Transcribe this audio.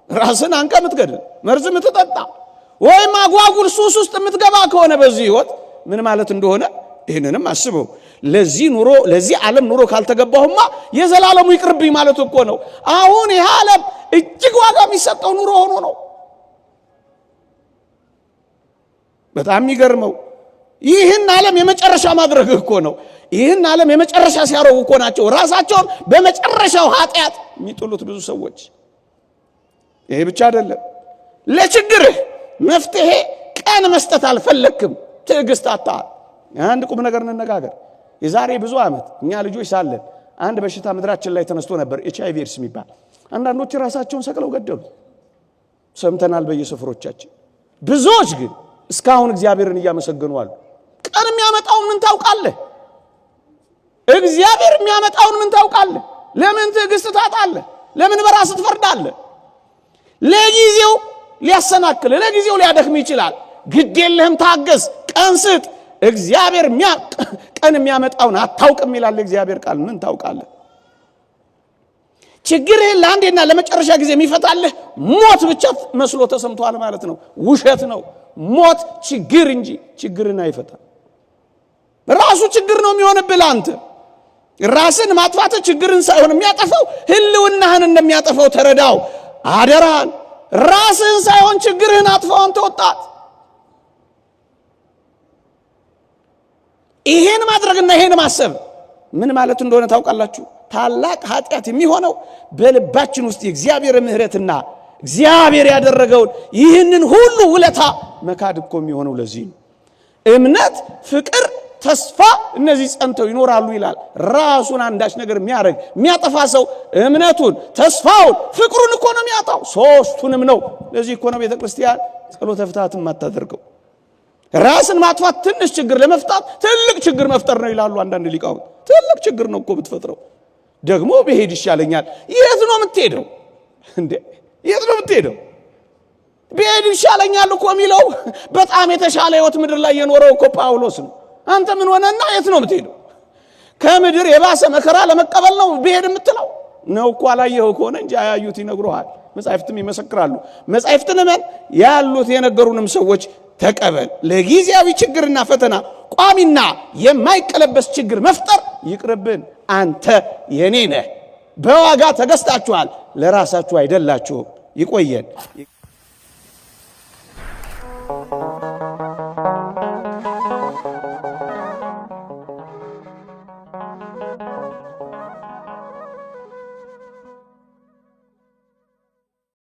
ራስን አንቀ ምትገድል መርዝ ምትጠጣ ወይም አጓጉል ሱስ ውስጥ ምትገባ ከሆነ በዚህ ህይወት ምን ማለት እንደሆነ ይሄንንም አስበው ለዚህ ዓለም ኑሮ ካልተገባሁማ የዘላለሙ ይቅርብኝ ማለት እኮ ነው አሁን ይሄ ዓለም እጅግ ዋጋ የሚሰጠው ኑሮ ሆኖ ነው በጣም የሚገርመው ይህን ዓለም የመጨረሻ ማድረግ እኮ ነው ይህን ዓለም የመጨረሻ ሲያረጉ እኮ ናቸው ራሳቸውን በመጨረሻው ኃጢአት የሚጥሉት ብዙ ሰዎች ይሄ ብቻ አይደለም ለችግርህ መፍትሄ ቀን መስጠት አልፈለክም ትዕግስት አጣ አንድ ቁም ነገር እንነጋገር የዛሬ ብዙ ዓመት እኛ ልጆች ሳለን አንድ በሽታ ምድራችን ላይ ተነስቶ ነበር HIV ኤድስ የሚባል አንዳንዶች ራሳቸውን ሰቅለው ገደሉ ሰምተናል በየሰፈሮቻችን ብዙዎች ግን እስካሁን እግዚአብሔርን እያመሰገኑ አሉ ቀን የሚያመጣውን ምን ታውቃለህ እግዚአብሔር የሚያመጣውን ምን ታውቃለህ ለምን ትዕግስት ታጣለህ ለምን በራስ ትፈርዳለህ ለጊዜው ሊያሰናክል ለጊዜው ሊያደክም ይችላል ግድ የለህም ታገስ ቀን ስጥ እግዚአብሔር ቀን የሚያመጣውን አታውቅም ይላል እግዚአብሔር ቃል ምን ታውቃለህ ችግርህን ለአንዴና ለመጨረሻ ጊዜ የሚፈታልህ ሞት ብቻ መስሎ ተሰምቷል ማለት ነው ውሸት ነው ሞት ችግር እንጂ ችግርን አይፈታም ራሱ ችግር ነው የሚሆንብህ አንተ ራስን ማጥፋት ችግርን ሳይሆን የሚያጠፋው ህልውናህን እንደሚያጠፋው ተረዳው አደራን ራስን ሳይሆን ችግርህን አጥፋው አንተ ወጣት ይሄን ማድረግና ይሄን ማሰብ ምን ማለት እንደሆነ ታውቃላችሁ ታላቅ ኃጢአት የሚሆነው በልባችን ውስጥ የእግዚአብሔር ምህረትና እግዚአብሔር ያደረገውን ይህንን ሁሉ ውለታ መካድ እኮ የሚሆነው ለዚህ ነው እምነት ፍቅር ተስፋ እነዚህ ጸንተው ይኖራሉ ይላል ራሱን አንዳች ነገር የሚያጠፋ ሰው እምነቱን ተስፋውን ፍቅሩን እኮ ነው የሚያጣው ሶስቱንም ነው ለዚህ እኮ ነው ቤተክርስቲያን ጸሎተ ፍትሐትን ማታደርገው ራስን ማጥፋት ትንሽ ችግር ለመፍታት ትልቅ ችግር መፍጠር ነው ይላሉ አንዳንድ ሊቃውንት ትልቅ ችግር ነው እኮ ብትፈጥረው ደግሞ በሄድ ይሻለኛል የት ነው የምትሄደው እንዴ የት ነው የምትሄደው በሄድ ይሻለኛል እኮ የሚለው በጣም የተሻለ ህይወት ምድር ላይ የኖረው እኮ ጳውሎስ ነው አንተ ምን ሆነና የት ነው የምትሄደው ከምድር የባሰ መከራ ለመቀበል ነው በሄድ የምትለው ነው እኮ አላየኸው ከሆነ እንጂ አያዩት ይነግሩሃል መጻሕፍትም ይመሰክራሉ መጻሕፍትን ማን ያሉት የነገሩንም ሰዎች ተቀበል ለጊዜያዊ ችግርና ፈተና ቋሚና የማይቀለበስ ችግር መፍጠር ይቅርብን አንተ የኔ ነህ በዋጋ ተገዝታችኋል ለራሳችሁ አይደላችሁም ይቆየን